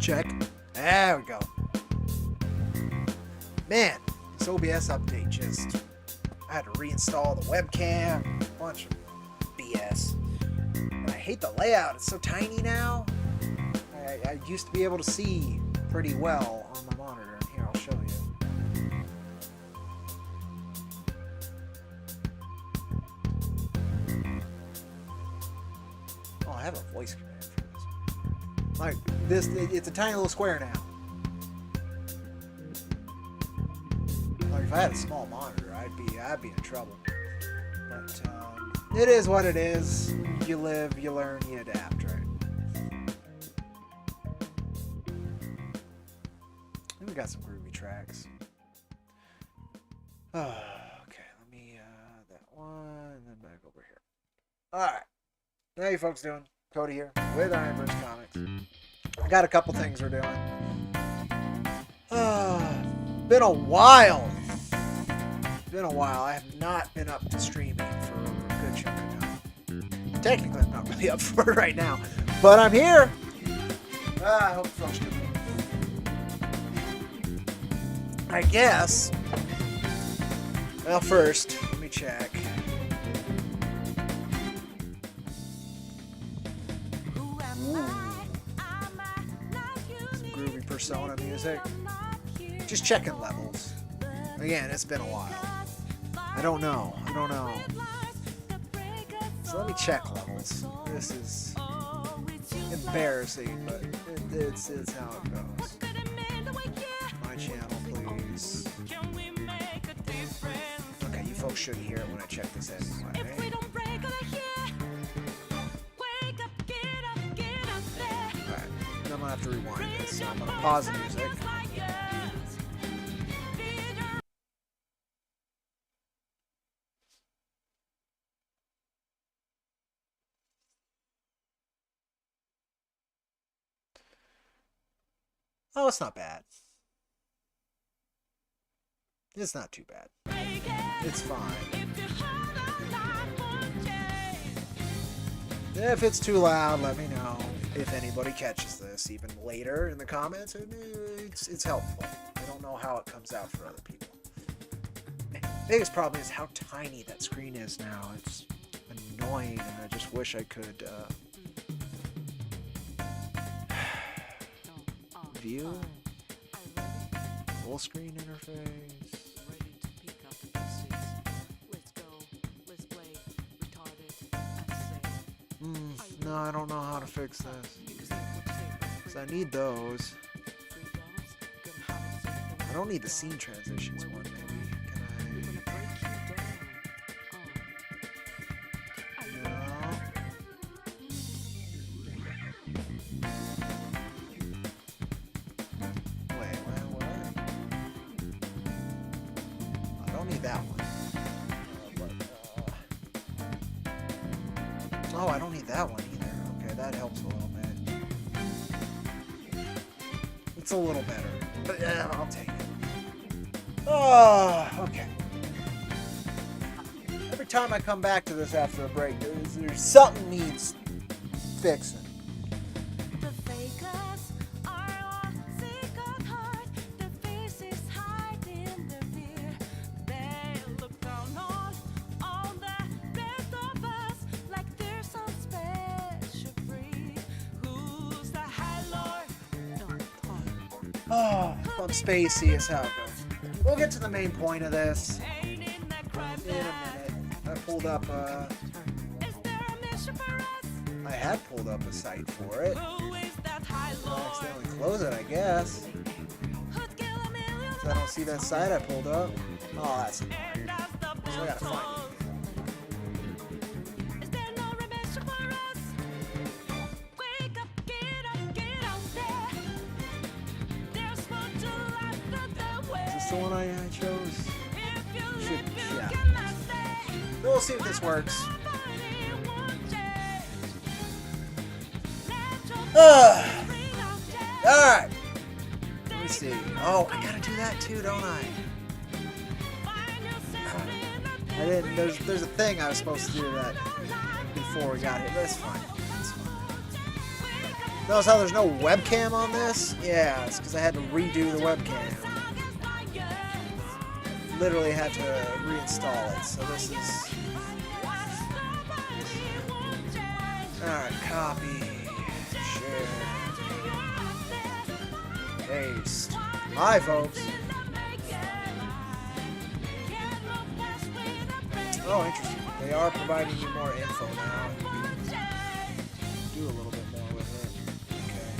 Check. There we go. Man, this OBS update just... I had to reinstall the webcam. A bunch of BS. And I hate the layout. It's so tiny now. I used to be able to see pretty well on the monitor. Here, I'll show you. Oh, I have a voice command for this. Like this, it's a tiny little square now. Like if I had a small monitor, I'd be in trouble. But it is what it is. You live, you learn, you adapt, right? We got some groovy tracks. Okay, let me that one, and then back over here. All right, how you folks doing? Cody here with IronVerse Comics. I got a couple things we're doing. Been a while. Been a while. I have not been up to streaming for a good chunk of time. Technically, I'm not really up for it right now, but I'm here. I hope folks can. I guess. Well, first, let me check. Ooh. Some groovy Persona music. Just checking levels. Again, it's been a while. I don't know. So let me check levels. This is embarrassing, but it's how it goes. My channel, please. Okay, you folks should hear it when I check this anyway. Right? Alright, I'm gonna have to rewind this, so I'm gonna pause the music. Oh, it's not bad. It's not too bad. It's fine. If it's too loud, let me know. If anybody catches this even later in the comments, it's helpful. I don't know how it comes out for other people. The biggest problem is how tiny that screen is now. It's annoying, and I just wish I could view full screen interface. No, I don't know how to fix this. 'Cause I need those. I don't need the scene transitions one, maybe. Can I? No. Wait, what? I don't need that one. Oh, I don't need that one either. Okay, that helps a little bit. It's a little better, but yeah, I'll take it. Oh, okay. Every time I come back to this after a break, there's something needs fixing. Oh, fun spacey is how it goes. We'll get to the main point of this in a minute. I pulled up I had pulled up a site for it. I accidentally close it, I guess. So I don't see that site I pulled up. Oh, that's annoying. So I gotta find it. The one I chose. Yeah. We'll see if this works. Alright. Let me see. Oh, I gotta do that too, don't I? I didn't. There's a thing I was supposed to do that before we got here. That's fine. That's fine. Notice how there's no webcam on this? Yeah, it's because I had to redo the webcam. Literally had to reinstall it. So this is... Alright, copy. Share. Paste. Hi, folks. Oh, interesting. They are providing you more info now. Do a little bit more with it. Okay.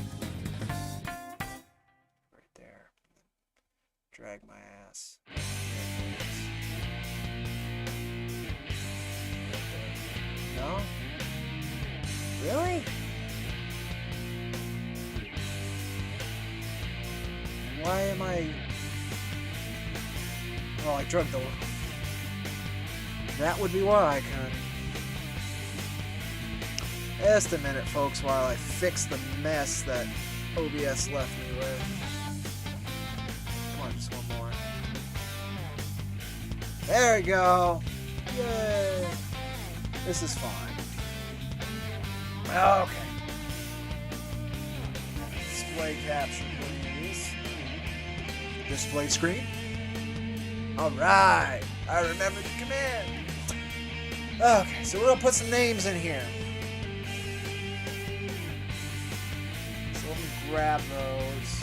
Right there. Drag my ass. No? Really? Why am I... Oh, I drugged the... That would be why, Connie. Just a minute, folks, while I fix the mess that OBS left me with. Come on, just one more. There we go. Yay. This is fine. Okay. Display caption, please. Display screen. Alright. I remember the command. Okay, so we're going to put some names in here. So let me grab those.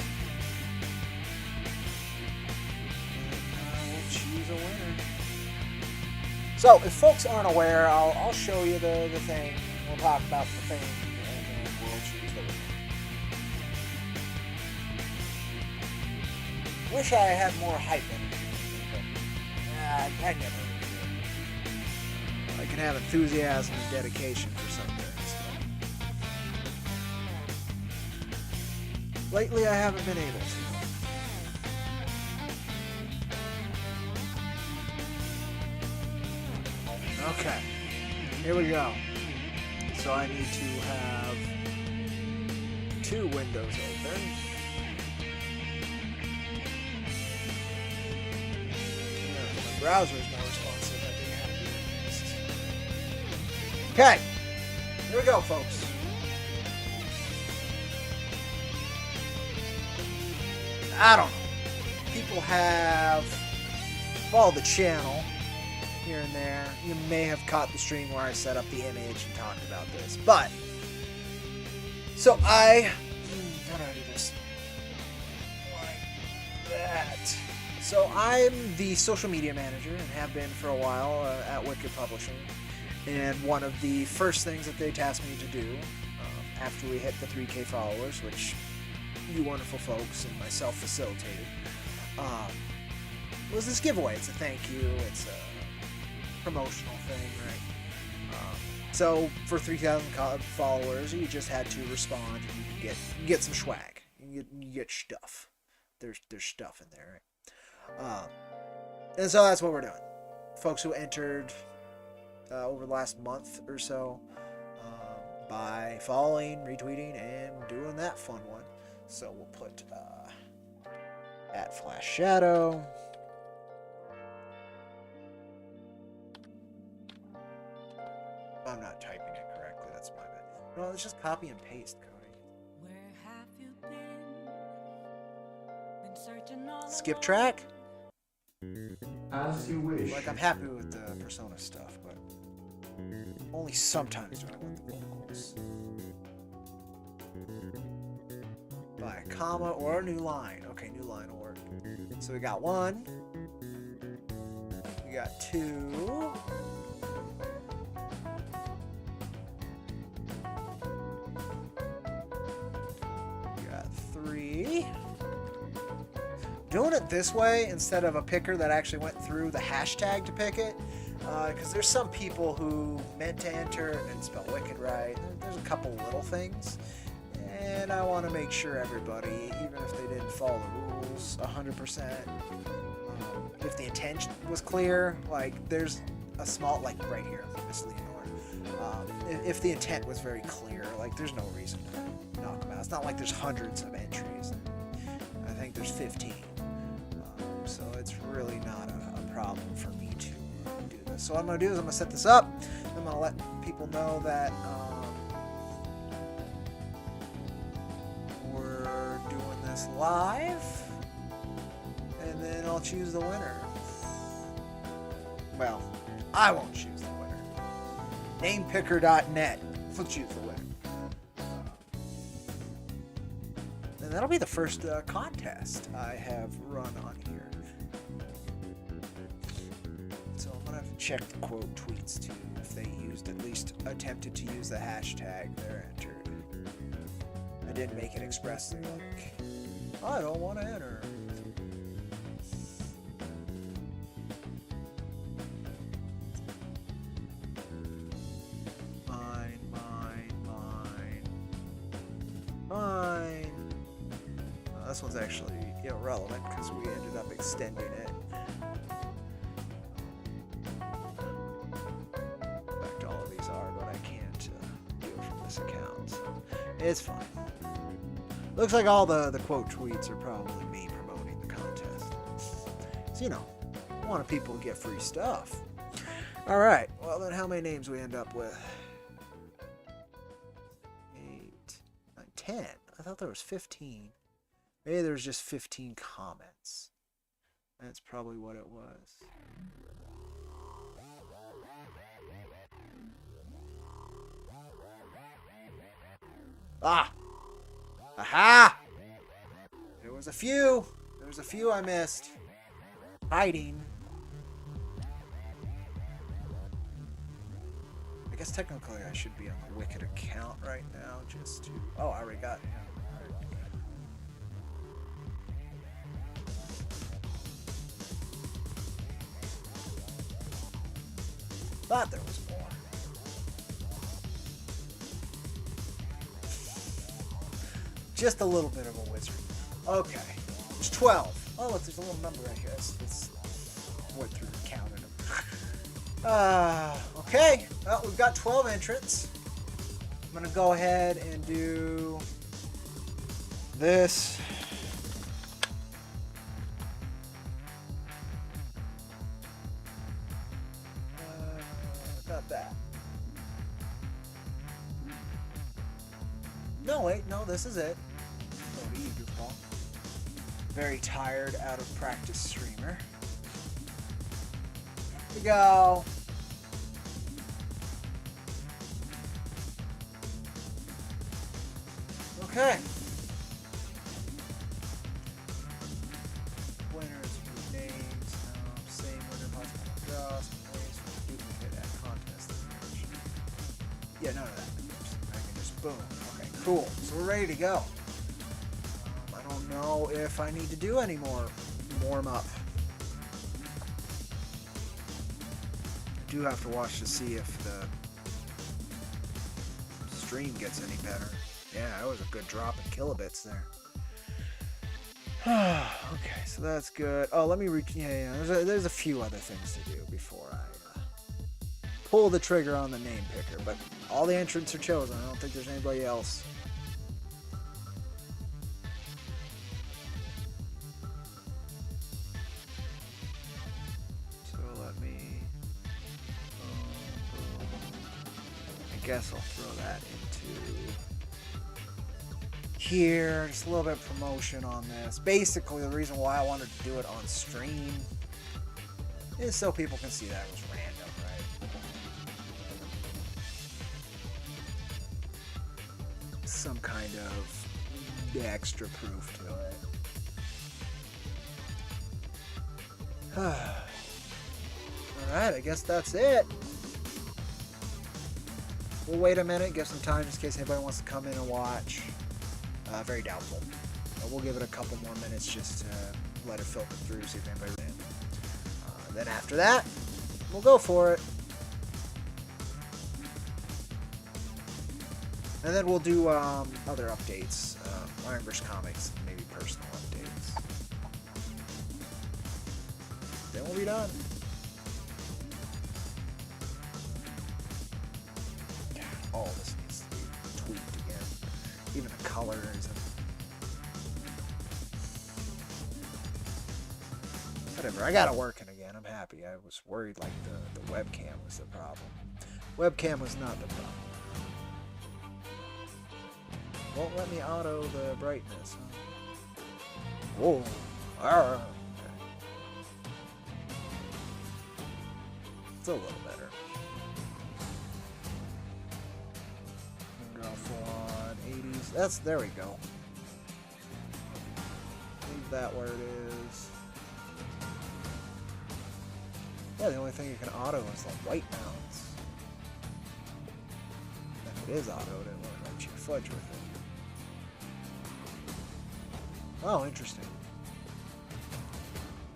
And we'll choose a winner. So, if folks aren't aware, I'll show you the thing. We'll talk about the thing, and then we'll choose the winner. Wish I had more hype in it. I never really do. I can have enthusiasm and dedication for some things. But lately, I haven't been able to. Okay, here we go. So I need to have 2 windows open. My browser is more responsive. I'd be happy. Okay, here we go, folks. I don't know. People have followed the channel here and there. You may have caught the stream where I set up the image and talked about this. But, so how do I do this? Like that. So I'm the social media manager and have been for a while at Wikid Publishing. And one of the first things that they tasked me to do after we hit the 3K followers, which you wonderful folks and myself facilitated, was this giveaway. It's a thank you. It's a promotional thing, right? So for 3,000 followers, you just had to respond, and you get some swag. You get stuff. There's stuff in there, right? And so that's what we're doing. Folks who entered over the last month or so by following, retweeting, and doing that fun one. So we'll put @FlashShadow. I'm not typing it correctly. That's my bad. No, let's just copy and paste, Cody. Where have you been searching all Skip track? As you wish. Like, I'm happy with the Persona stuff, but only sometimes do I want the vocals. By a comma or a new line. Okay, new line will work. So we got 1. We got 2. We got 3. Doing it this way instead of a picker that actually went through the hashtag to pick it, because there's some people who meant to enter and didn't spell Wicked right. There's a couple little things, and I want to make sure everybody, even if they didn't follow the rules 100%, if the intent was clear, like there's a small, like right here, misleading order. If the intent was very clear, like there's no reason to knock them out. It's not like there's hundreds of entries. I think there's 15. So it's really not a problem for me to do this. So what I'm going to do is I'm going to set this up. I'm going to let people know that this live, and then I'll choose the winner. Well, I won't choose the winner. Namepicker.net will choose the winner. And that'll be the first contest I have run on here. So I'm gonna have to check the quote tweets too, if they used, at least attempted to use the hashtag they're entered. I didn't make it expressly like, I don't want to enter. Mine. This one's actually irrelevant because we ended up extending it. In fact, all of these are, but I can't do it from this account. So it's fine. Looks like all the quote tweets are probably me promoting the contest. So, you know, I want people to get free stuff. Alright, well then how many names we end up with? 8, 9, 10. I thought there was 15. Maybe there was just 15 comments. That's probably what it was. Ah! Aha! There was a few. There was a few I missed. Hiding. I guess technically I should be on the Wikid account right now just to... Oh, I already got it. Thought there was more. Just a little bit of a wizard. Okay. There's 12. Oh, look, there's a little number right here. Let's went through and counted them. Okay. Well, we've got 12 entrants. I'm going to go ahead and do this. Not that. No, wait. No, this is it. Oh, you goofball. Very tired, out of practice streamer. Here we go. Okay. Winners with names. Same winner possible draws. Ways for duplicate at contest. Yeah, none of that. I can just boom. Okay, cool. So we're ready to go. I don't know if I need to do any more warm up. I do have to watch to see if the stream gets any better. Yeah, that was a good drop in kilobits there. Okay, so that's good. Oh, let me reach. Yeah. There's a few other things to do before I pull the trigger on the name picker. But all the entrants are chosen. I don't think there's anybody else. So let me. I guess I'll throw that into here. Just a little bit of promotion on this. Basically, the reason why I wanted to do it on stream is so people can see that it was random, right? Some kind of extra proof to it. Alright, I guess that's it. We'll wait a minute, give some time just in case anybody wants to come in and watch. Very doubtful. We'll give it a couple more minutes just to let it filter through, see if anybody's in. Then after that, we'll go for it. And then we'll do other updates, IronVerse Comics, and maybe personal updates. Then we'll be done. God, all this needs to be tweaked again. Even the colors and whatever. I got it working again. I'm happy. I was worried like the webcam was the problem. Webcam was not the problem. Won't let me auto the brightness. Huh? Whoa. Arr. It's a little better. Go full on 80s. There we go. Leave that where it is. Yeah, the only thing you can auto is the white mounts. If it is autoed, it won't let you fudge with it. Oh, interesting.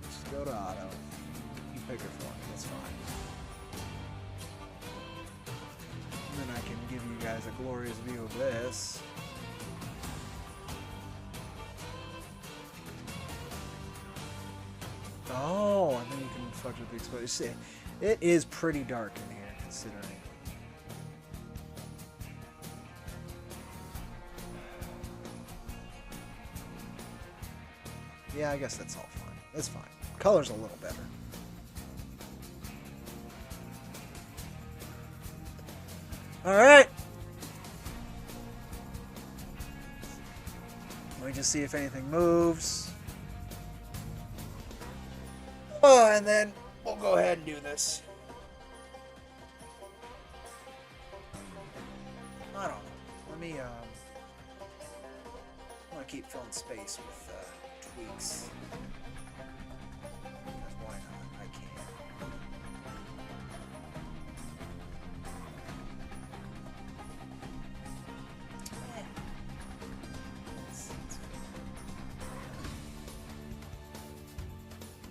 Just go to auto. You pick it for me, that's fine. And then I can give you guys a glorious view of this. Oh, and then you can fudge with the exposure. See, it is pretty dark in here, considering. Yeah, I guess that's all fine. It's fine. Color's a little better. Alright. Let me just see if anything moves. Oh, and then we'll go ahead and do this. I don't know. Let me, I want to keep filling space with, tweaks. Because why not? I can.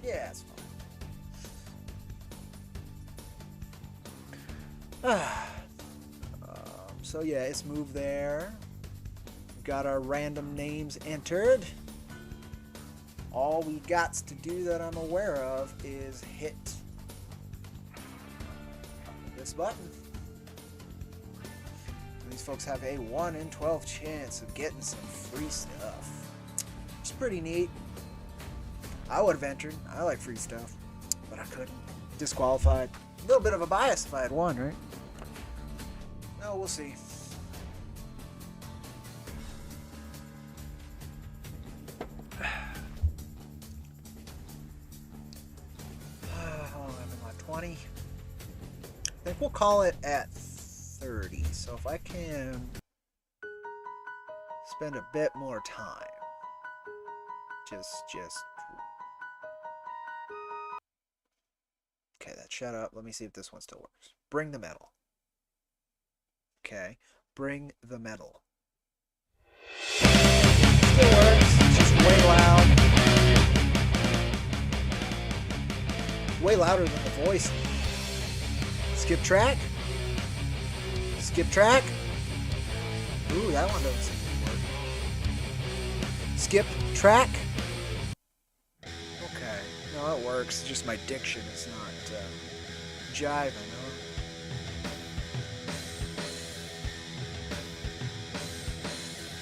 Yeah, it's fine. So yeah, it's moved there. Got our random names entered. All we got to do that I'm aware of is hit this button. These folks have a 1 in 12 chance of getting some free stuff. It's pretty neat. I would have entered. I like free stuff, but I couldn't. Disqualified. A little bit of a bias if I had won, right? No, we'll see. How long have I been on? 20? I think we'll call it at 30. So if I can spend a bit more time. Just. Okay, that shut up. Let me see if this one still works. Bring the metal. Okay, bring the metal. Still works. It's just way loud. Way louder than the voice. Skip track. Skip track. Ooh, that one doesn't seem to work. Skip track. Okay, no, it works. It's just my diction is not jiving, huh?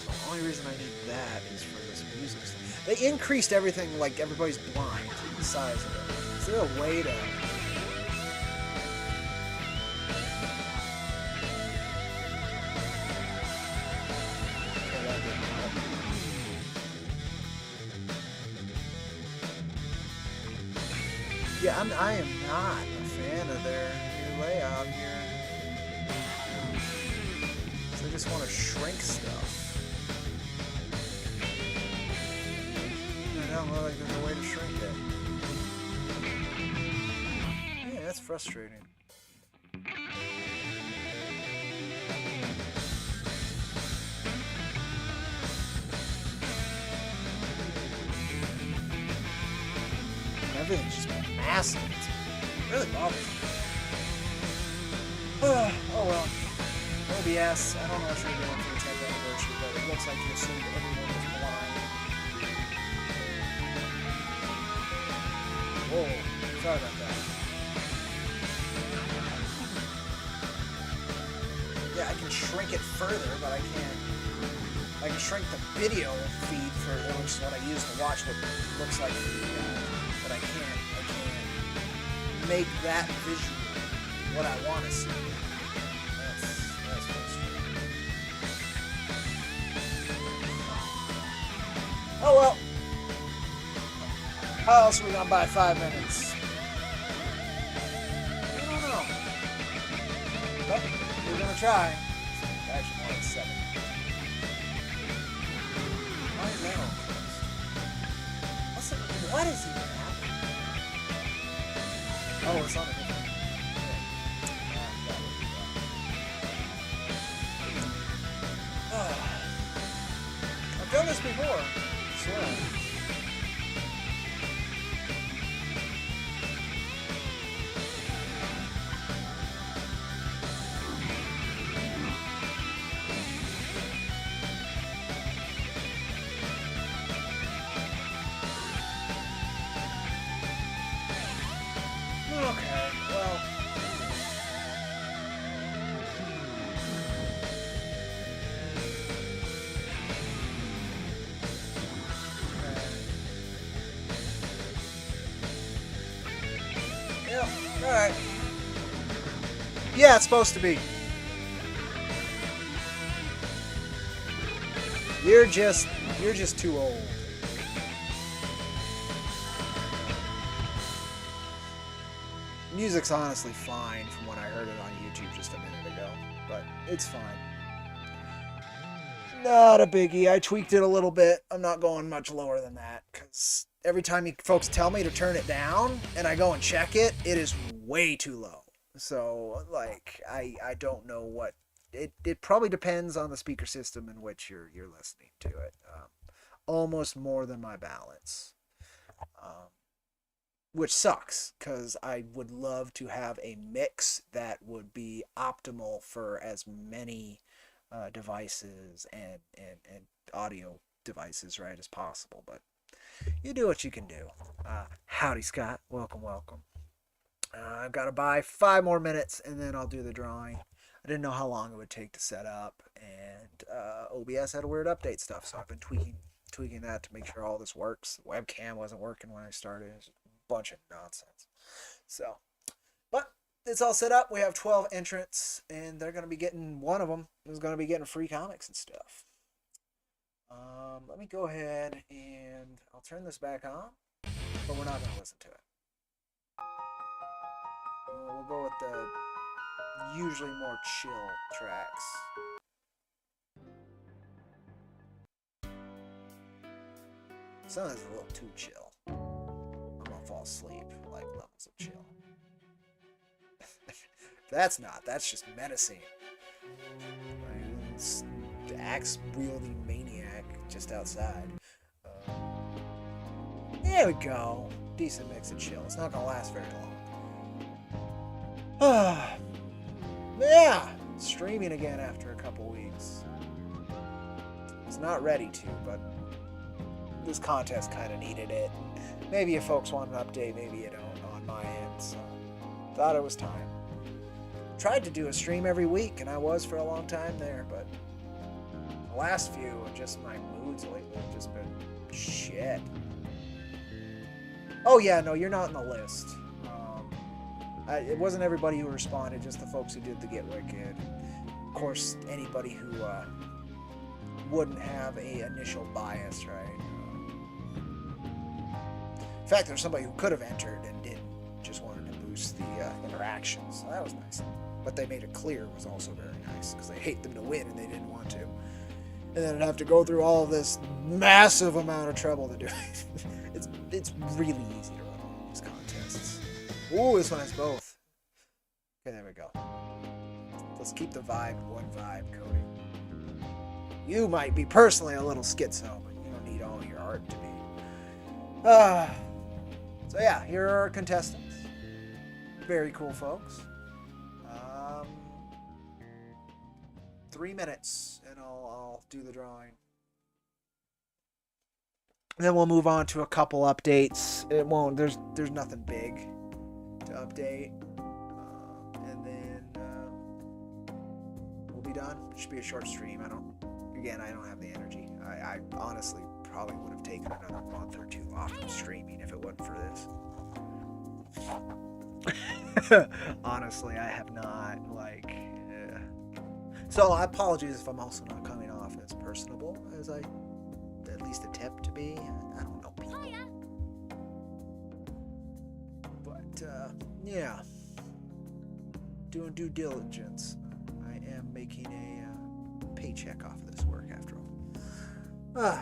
The only reason I need that is for this music stuff. They increased everything like everybody's blind, the size of it. Is there a way to... Okay, that didn't help. Yeah, I am not a fan of their new layout here. So they just want to shrink stuff. I don't know like there's a way to shrink it. Yeah, that's frustrating. Everything's just massive. It really bothers me. Oh well. OBS, I don't know what you're doing for the 10th anniversary, but it looks like you assumed everyone was blind. Whoa, sorry about that. Yeah, I can shrink it further, but I can't. I can shrink the video feed further, which is what I use to watch what it looks like for you guys. But I can't make that visual what I want to see. That's frustrating. Oh well. How else are we gonna buy 5 minutes? I don't know. But we're gonna try. Actually, more like 7. What is even happening? Oh, it's on a different. I've done this before. I swear. Okay, well. Yeah, alright. Yeah, it's supposed to be. You're just too old. Music's honestly fine from when I heard it on YouTube just a minute ago, but it's fine. Not a biggie. I tweaked it a little bit. I'm not going much lower than that, because every time you folks tell me to turn it down and I go and check it, it is way too low. So, like, I don't know what... It probably depends on the speaker system in which you're listening to it. Almost more than my balance. Which sucks, because I would love to have a mix that would be optimal for as many devices and audio devices, right, as possible. But you do what you can do. Howdy, Scott. Welcome, welcome. I've got to buy 5 more minutes, and then I'll do the drawing. I didn't know how long it would take to set up, and OBS had a weird update stuff, so I've been tweaking that to make sure all this works. The webcam wasn't working when I started. It was a bunch of nonsense. So, but it's all set up. We have 12 entrants, and they're going to be getting, one of them is going to be getting free comics and stuff. Let me go ahead and I'll turn this back on, but we're not going to listen to it. We'll go with the usually more chill tracks. Some of this is a little too chill. I'm gonna fall asleep, like levels of chill. That's just menacing. Like, it's the axe-wielding maniac just outside. There we go. Decent mix of chill. It's not gonna last very long. Yeah, streaming again after a couple weeks. It's not ready to, but this contest kind of needed it. Maybe if folks want an update, maybe you don't on my end, so thought it was time. Tried to do a stream every week, and I was for a long time there, but the last few, just my moods lately have just been shit. Oh yeah, no, you're not on the list. It wasn't everybody who responded, just the folks who did the Get Wicked. Of course, anybody who wouldn't have a initial bias, right? In fact, there's somebody who could have entered and didn't, just wanted to boost the interactions. So that was nice. But they made it clear it was also very nice, because they hate them to win and they didn't want to. And then I'd have to go through all of this massive amount of trouble to do it. It's really easy to run all these contests. Ooh, this one has both. Okay, there we go. Let's keep the vibe, one vibe, Cody. You might be personally a little schizo, but you don't need all your art to be. So yeah, here are our contestants. Very cool folks. 3 minutes, and I'll do the drawing. Then we'll move on to a couple updates. It won't. There's nothing big to update, and then we'll be done. It should be a short stream. I don't have the energy. I honestly probably would have taken another month or 2 off from streaming if it wasn't for this. Honestly, I have not, like... So, apologies if I'm also not coming off as personable as I at least attempt to be. I don't know people. But, yeah. Doing due diligence. I am making a paycheck off of this work after all.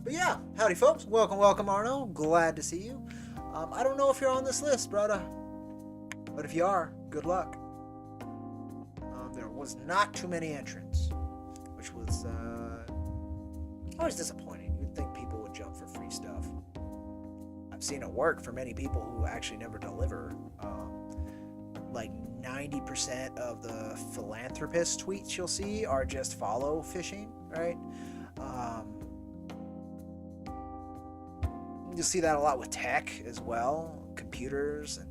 But yeah, howdy folks. Welcome, Arno. Glad to see you. I don't know if you're on this list, brother. But if you are, good luck. There was not too many entrants, which was always disappointing. You'd think people would jump for free stuff. I've seen it work for many people who actually never deliver. Like 90% of the philanthropist tweets you'll see are just follow phishing, right? You'll see that a lot with tech as well, computers and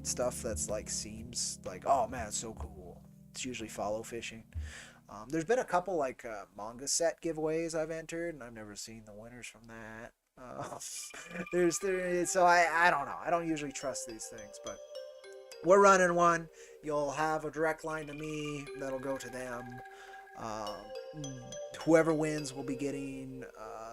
stuff that's like seems like, oh man, it's so cool. It's usually follow phishing. There's been a couple like manga set giveaways I've entered, and I've never seen the winners from that. So I don't know. I don't usually trust these things, but we're running one. You'll have a direct line to me that'll go to them. Whoever wins will be getting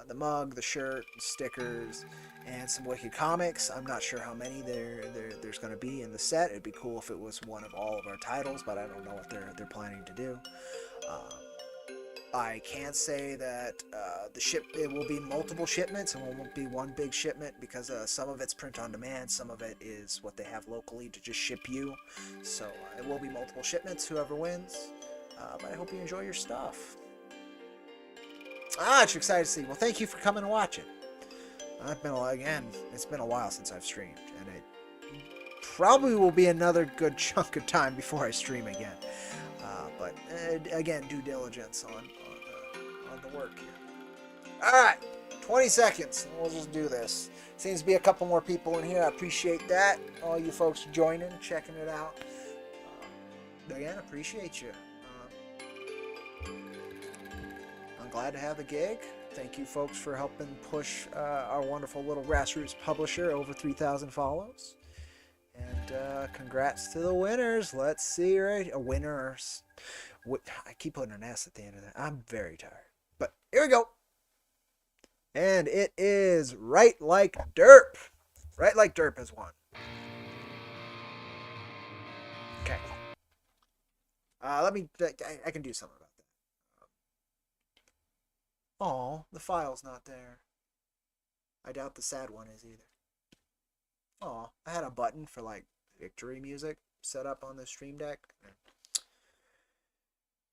the mug, the shirt, stickers, and some Wikid Comics. I'm not sure how many there's going to be in the set. It'd be cool if it was one of all of our titles, but I don't know what they're planning to do. I can say that it will be multiple shipments, and it won't be one big shipment because some of it's print on demand, some of it is what they have locally to just ship you. So it will be multiple shipments, whoever wins. But I hope you enjoy your stuff. It's excited to see. Well, thank you for coming and watching. It's been a while since I've streamed, and it probably will be another good chunk of time before I stream again. But again, due diligence on the work here. All right, 20 seconds, and we'll just do this. Seems to be a couple more people in here. I appreciate that. All you folks joining, checking it out. Again, appreciate you. I'm glad to have the gig. Thank you folks for helping push our wonderful little grassroots publisher over 3,000 follows. And congrats to the winners. Let's see, right? Winners. I keep putting an S at the end of that. I'm very tired. But here we go. And it is Right Like Derp. Right Like Derp has won. Okay. I can do something about that. Oh, the file's not there. I doubt the sad one is either. Oh, I had a button for like victory music set up on the Stream Deck.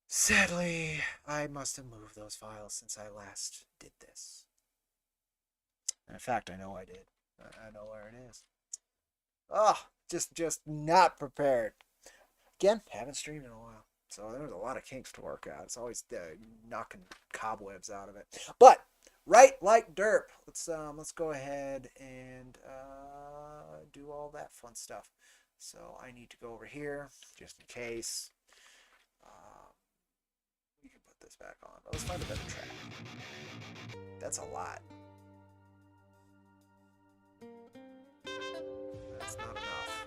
Sadly, I must have moved those files since I last did this. In fact, I know I did. I know where it is. Oh, just not prepared. Again, haven't streamed in a while. So there's a lot of kinks to work out. It's always knocking cobwebs out of it. But Right Like Derp. Let's go ahead and do all that fun stuff. So I need to go over here just in case. We can put this back on. But let's find a better track. That's a lot. That's not enough.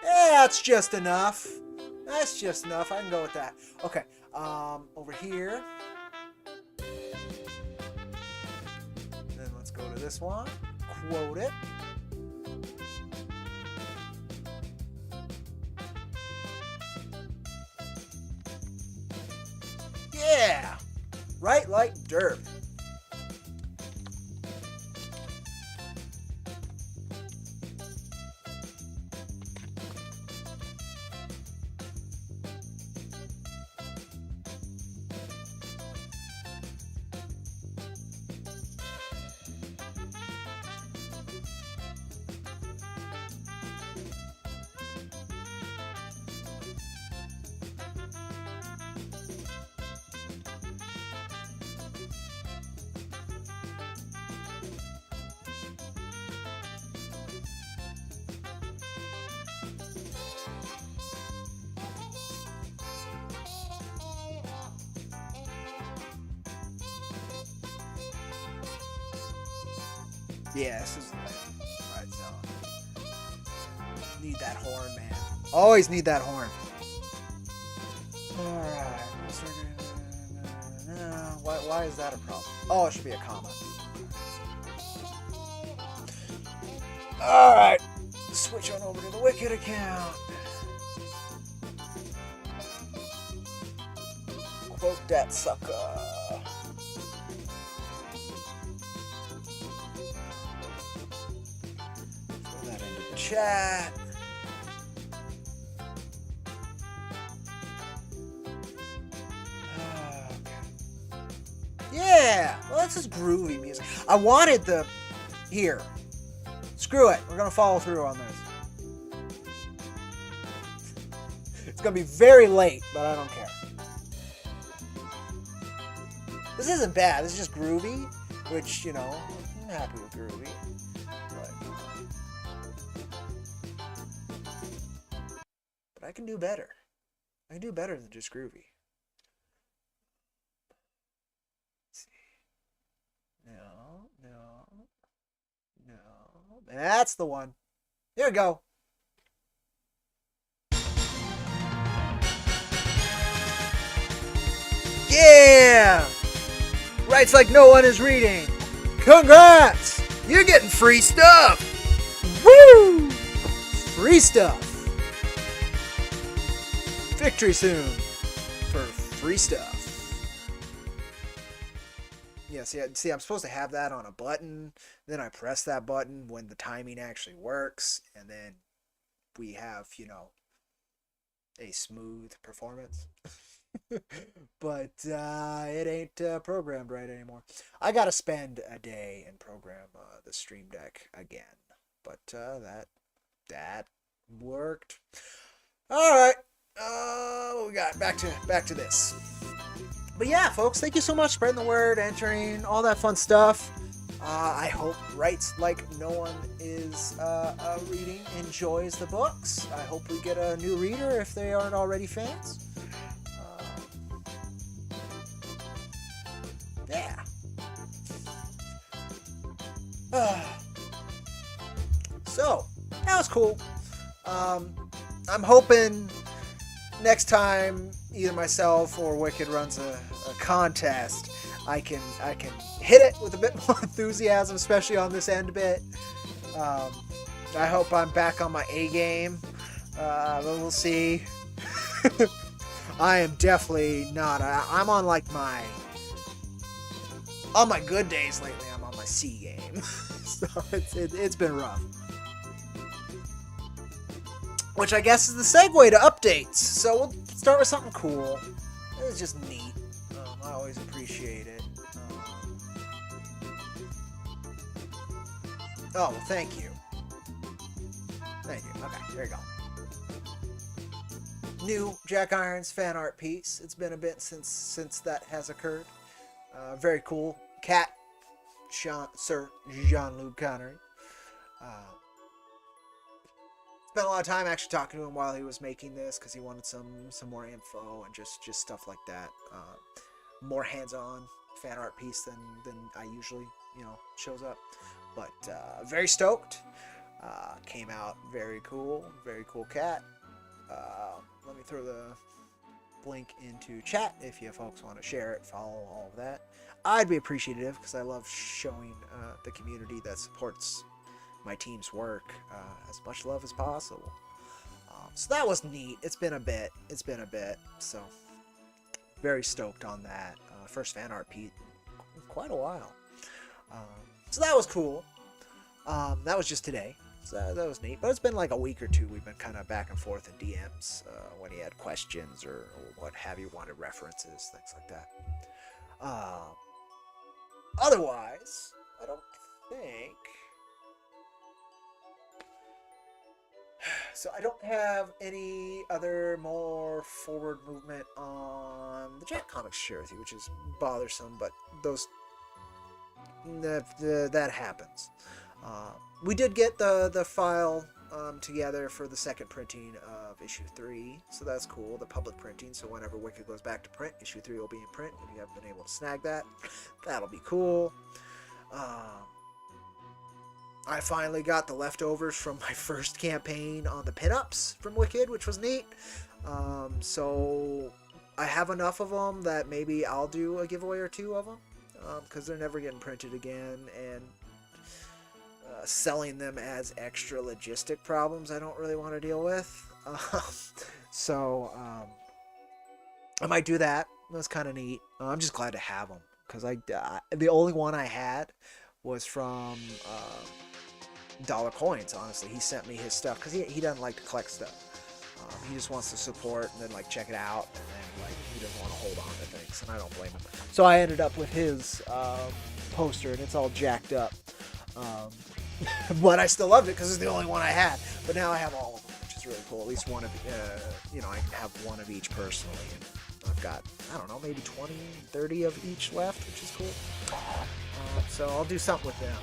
Yeah, that's just enough. That's just enough. I can go with that. Okay. Over here. Then let's go to this one. Quote it. Yeah. Right Like Derp. Yeah, this is the right zone. Need that horn, man. Always need that horn. Alright. Why is that a problem? Oh, it should be a comma. Alright. Switch on over to the Wikid account. Quote that sucker. Throw that into the chat. Yeah, well, that's just groovy music. I wanted the... Here. Screw it. We're going to follow through on this. It's going to be very late, but I don't care. This isn't bad. This is just groovy, which, you know, I'm happy with groovy. But I can do better. I can do better than just groovy. No. That's the one. Here we go. Yeah! Writes like no one is reading. Congrats! You're getting free stuff! Woo! Free stuff. Victory soon for free stuff. Yeah, see, I'm supposed to have that on a button. Then I press that button when the timing actually works. And then we have, you know, a smooth performance. But it ain't programmed right anymore. I gotta spend a day and program the Stream Deck again. But that worked. All right. What we got? Back to this. But yeah, folks, thank you so much. Spreading the word, entering, all that fun stuff. I hope Writes Like No One Is Reading enjoys the books. I hope we get a new reader if they aren't already fans. Yeah. So, that was cool. I'm hoping next time either myself or Wikid runs a contest, I can hit it with a bit more enthusiasm, especially on this end bit. I hope I'm back on my A game. We'll see. I am definitely not. I'm on like on my good days lately. I'm on my C game, so it's been rough. Which I guess is the segue to updates. So we'll start with something cool. It's just neat. I always appreciate it. Oh, well, thank you. Thank you. Okay, there you go. New Jack Irons fan art piece. It's been a bit since that has occurred. Very cool. Cat, Sir Jean-Luc Connery. Spent a lot of time actually talking to him while he was making this because he wanted some more info and just stuff like that. More hands-on fan art piece than I usually, shows up. But very stoked. Came out very cool cat. Let me throw the link into chat if you folks want to share it, follow all of that. I'd be appreciative because I love showing the community that supports my team's work as much love as possible. So that was neat. It's been a bit. So very stoked on that. First fan art piece in quite a while. So that was cool. That was just today. So that was neat. But it's been like a week or two. We've been kind of back and forth in DMs when he had questions or what have you, wanted references, things like that. Otherwise, I don't think... So I don't have any other more forward movement on the Jack Comics share with you, which is bothersome, but that happens. We did get the file together for the second printing of issue 3, so that's cool, the public printing, so whenever Wikid goes back to print, issue 3 will be in print. If you haven't been able to snag that, that'll be cool. I finally got the leftovers from my first campaign on the pinups from Wikid, which was neat. So I have enough of them that maybe I'll do a giveaway or two of them, because they're never getting printed again, and selling them as extra logistic problems I don't really want to deal with. So I might do that. That's kind of neat. I'm just glad to have them because the only one I had was from Dollar Coins. Honestly, he sent me his stuff because he doesn't like to collect stuff. He just wants to support and then like check it out, and then like he doesn't want to hold on to things, and I don't blame him. So I ended up with his poster, and it's all jacked up. But I still loved it because it's the only one I had. But now I have all of them, which is really cool. At least one of, I have one of each personally. And I've got, I don't know, maybe 20, 30 of each left, which is cool. So I'll do something with them.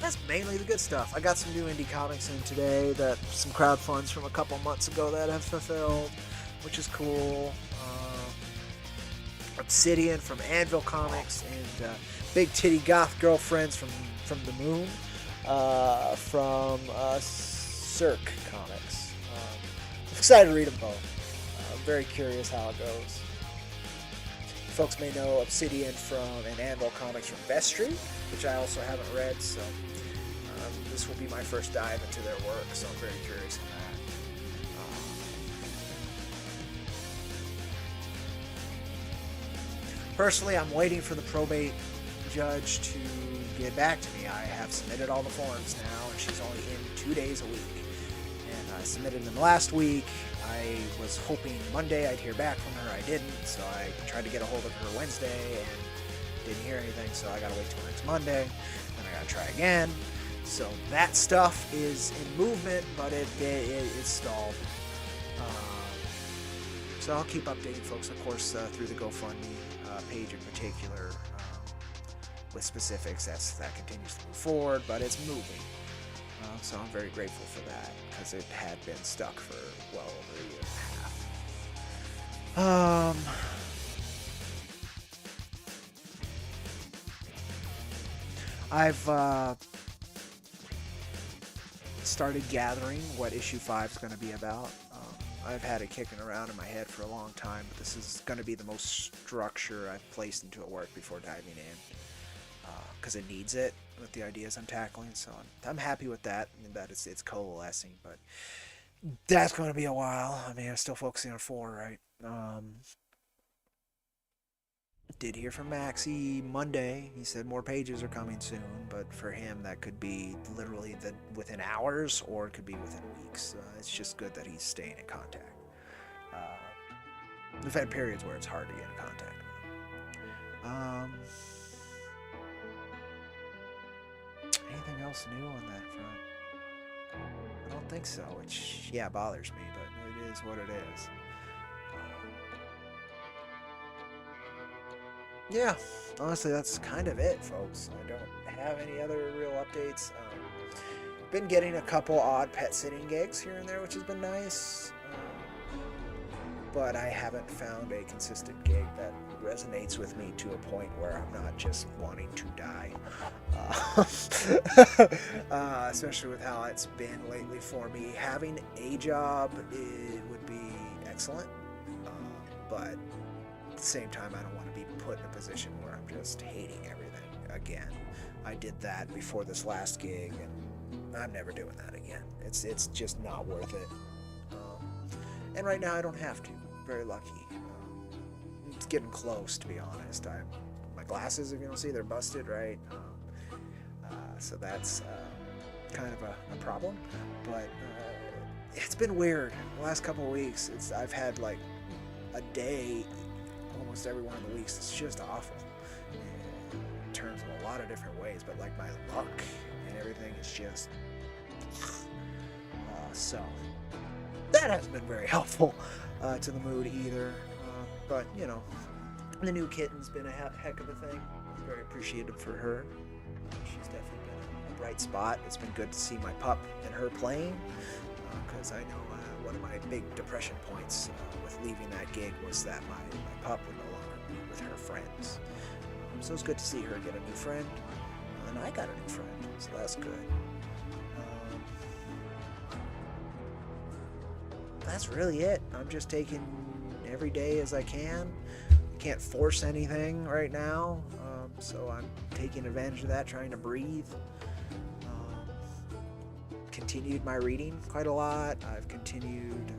That's mainly the good stuff. I got some new indie comics in today, that some crowdfunds from a couple months ago that have fulfilled, which is cool. Obsidian from Anvil Comics, and Big Titty Goth Girlfriends from the Moon from Cirque Comics. I'm excited to read them both. I'm very curious how it goes. Folks may know Obsidian and Anvil Comics from Vestry, which I also haven't read, so this will be my first dive into their work, so I'm very curious on that. Personally, I'm waiting for the probate judge to get back to me. I have submitted all the forms now, and she's only in 2 days a week. And I submitted them last week. I was hoping Monday I'd hear back from her. I didn't, so I tried to get a hold of her Wednesday and didn't hear anything, so I gotta wait till next Monday. Then I gotta try again. So that stuff is in movement, but it's stalled. So I'll keep updating folks, of course, through the GoFundMe page in particular, with specifics. That continues to move forward, but it's moving. So I'm very grateful for that, because it had been stuck for well over a year and a half. I've started gathering what issue 5 is going to be about. I've had it kicking around in my head for a long time, but this is going to be the most structure I've placed into a work before diving in, because it needs it with the ideas I'm tackling. So I'm happy with that, and that it's coalescing, but that's going to be a while. I mean, I'm still focusing on 4, right? Did hear from Maxie Monday. He said more pages are coming soon, but for him that could be literally within hours, or it could be within weeks. It's just good that he's staying in contact. We've had periods where it's hard to get in contact with him. Anything else new on that front? I don't think so, which, yeah, bothers me, but it is what it is. Yeah, honestly, that's kind of it, folks. I don't have any other real updates. Been getting a couple odd pet sitting gigs here and there, which has been nice. But I haven't found a consistent gig that resonates with me to a point where I'm not just wanting to die. Especially with how it's been lately for me. Having a job would be excellent, but at the same time, I don't want to be put in a position where I'm just hating everything again. I did that before this last gig, and I'm never doing that again. It's just not worth it. And right now, I don't have to. I'm very lucky. It's getting close, to be honest. My glasses, if you don't see, they're busted, right? So that's kind of a problem. But it's been weird. The last couple of weeks, I've had like a day almost every one of the weeks. It's just awful in terms of a lot of different ways, but like my luck and everything is just so that hasn't been very helpful to the mood either, but you know, the new kitten's been a heck of a thing. I'm very appreciative for her. She's definitely been a bright spot. It's been good to see my pup and her playing, because I know one of my big depression points with leaving that gig was that my pup would no longer be with her friends. So it's good to see her get a new friend, and I got a new friend, so that's good. That's really it. I'm just taking every day as I can. I can't force anything right now. So I'm taking advantage of that, trying to breathe. Continued my reading quite a lot. I've continued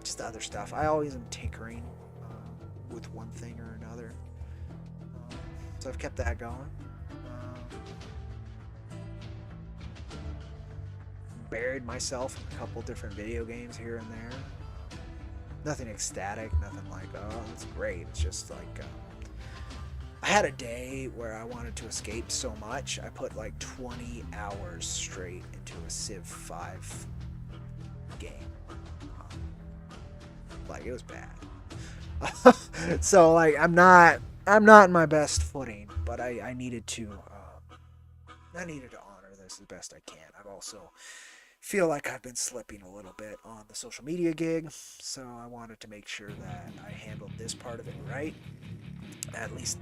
just other stuff. I always am tinkering with one thing or another. So I've kept that going. Buried myself in a couple different video games here and there. Nothing ecstatic, nothing like, oh, that's great. It's just like, I had a day where I wanted to escape so much, I put like 20 hours straight into a Civ 5 game. Like, it was bad. So, like, I'm not in my best footing, but I needed to honor this as best I can. I've also feel like I've been slipping a little bit on the social media gig, so I wanted to make sure that I handled this part of it right, at least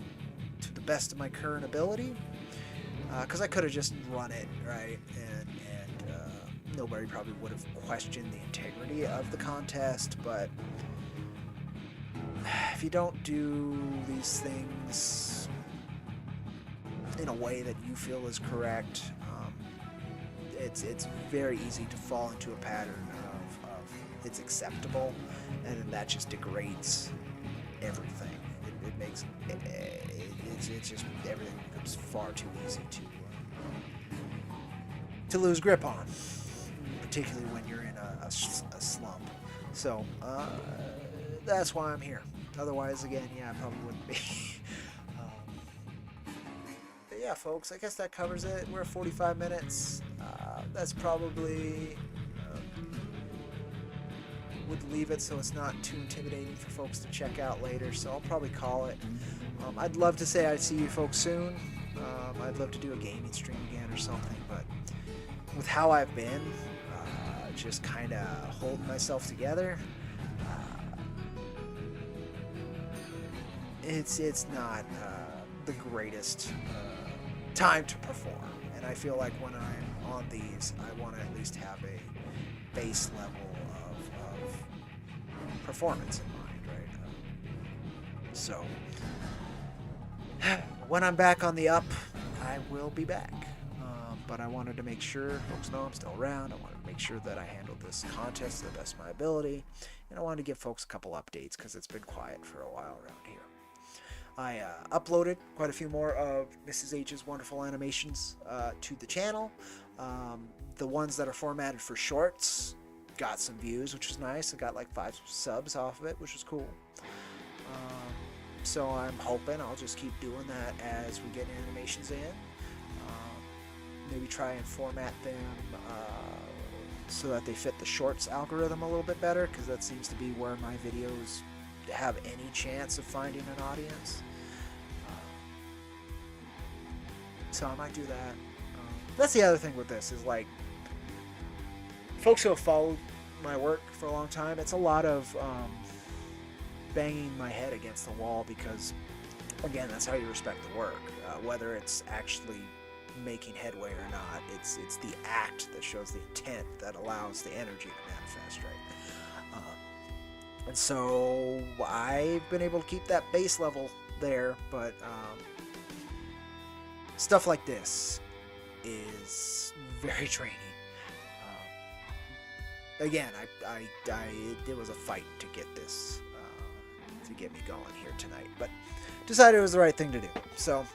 to the best of my current ability, because I could have just run it, right, and nobody probably would have questioned the integrity of the contest, but if you don't do these things in a way that you feel is correct, it's very easy to fall into a pattern of it's acceptable, and then that just degrades everything. It makes it's just everything becomes far too easy to lose grip on, particularly when you're in a slump. So that's why I'm here. Otherwise, again, yeah, I probably wouldn't be. But yeah, folks, I guess that covers it. We're at 45 minutes. That's probably would leave it so it's not too intimidating for folks to check out later. So I'll probably call it. I'd love to say I'd see you folks soon. I'd love to do a gaming stream again or something, but with how I've been, just kind of holding myself together, it's not the greatest time to perform, and I feel like when I'm on these, I want to at least have a base level of performance in mind, right? So when I'm back on the up, I will be back. But I wanted to make sure folks know I'm still around. I wanted to make sure that I handled this contest to the best of my ability, and I wanted to give folks a couple updates because it's been quiet for a while around here. I uploaded quite a few more of Mrs. H's wonderful animations to the channel. The ones that are formatted for shorts got some views, which was nice. I got like 5 subs off of it, which was cool. So I'm hoping I'll just keep doing that as we get animations in. Maybe try and format them so that they fit the shorts algorithm a little bit better, because that seems to be where my videos have any chance of finding an audience. So I might do that. That's the other thing with this is, like, folks who have followed my work for a long time, it's a lot of banging my head against the wall, because again, that's how you respect the work, whether it's actually making headway or not. It's the act that shows the intent that allows the energy to manifest, right? And so I've been able to keep that base level there, but stuff like this is very draining. Again, it was a fight to get this, to get me going here tonight, but decided it was the right thing to do. So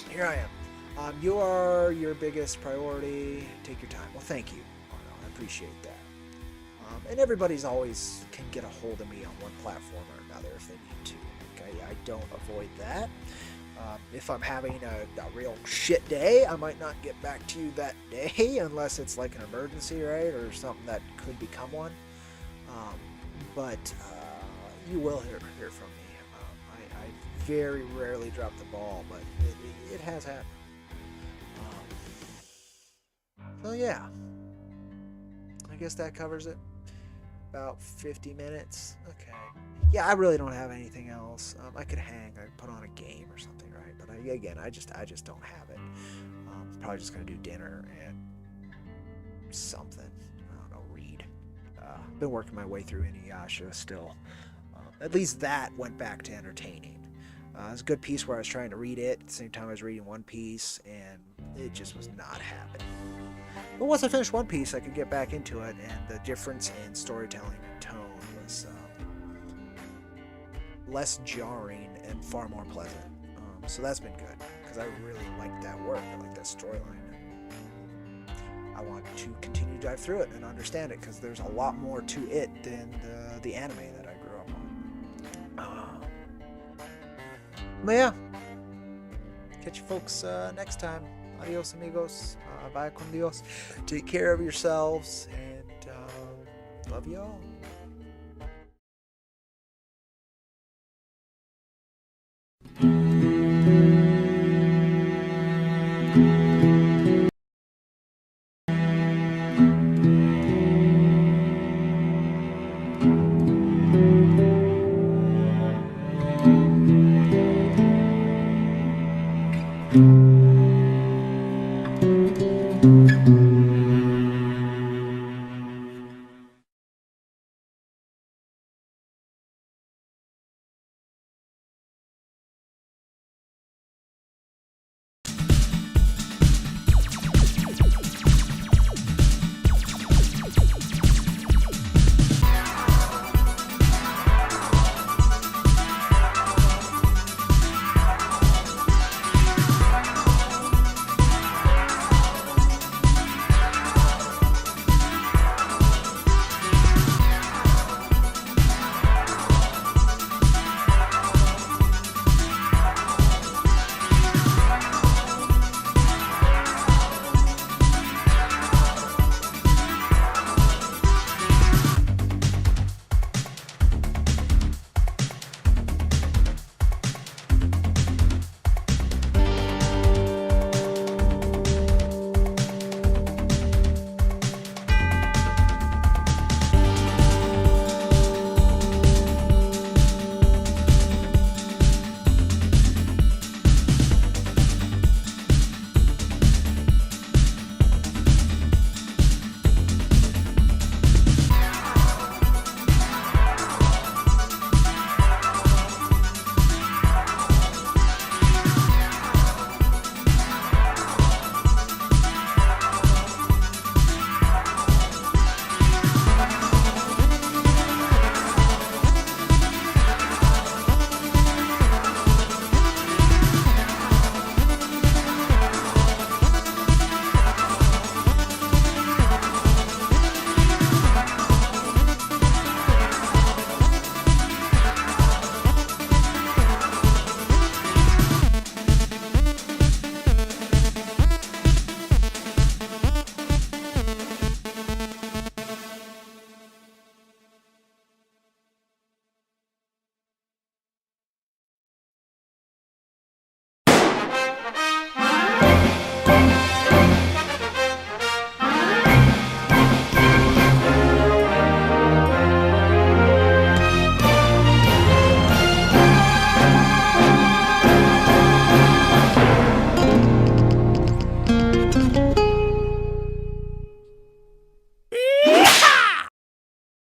here I am. You are your biggest priority. Take your time. Well, thank you. I appreciate that. And everybody's always can get a hold of me on one platform or another if they need to. Okay, I don't avoid that. If I'm having a real shit day, I might not get back to you that day unless it's like an emergency, right, or something that could become one. But you will hear from me. I very rarely drop the ball, but it has happened. So yeah, I guess that covers it. About 50 minutes. Okay. Yeah, I really don't have anything else. I could hang. I could put on a game or something, right? But again, I just don't have it. Probably just gonna do dinner and something. I don't know. Read. Been working my way through Inuyasha still. At least that went back to entertaining. It was a good piece where I was trying to read it at the same time I was reading One Piece, and it just was not happening. But once I finished One Piece, I could get back into it, and the difference in storytelling and tone was less jarring and far more pleasant. So that's been good, because I really liked that work. I like that storyline. I want to continue to dive through it and understand it, because there's a lot more to it than the anime that I grew up on. But yeah, catch you folks next time. Adios, amigos. Vaya con Dios. Take care of yourselves, and love you all.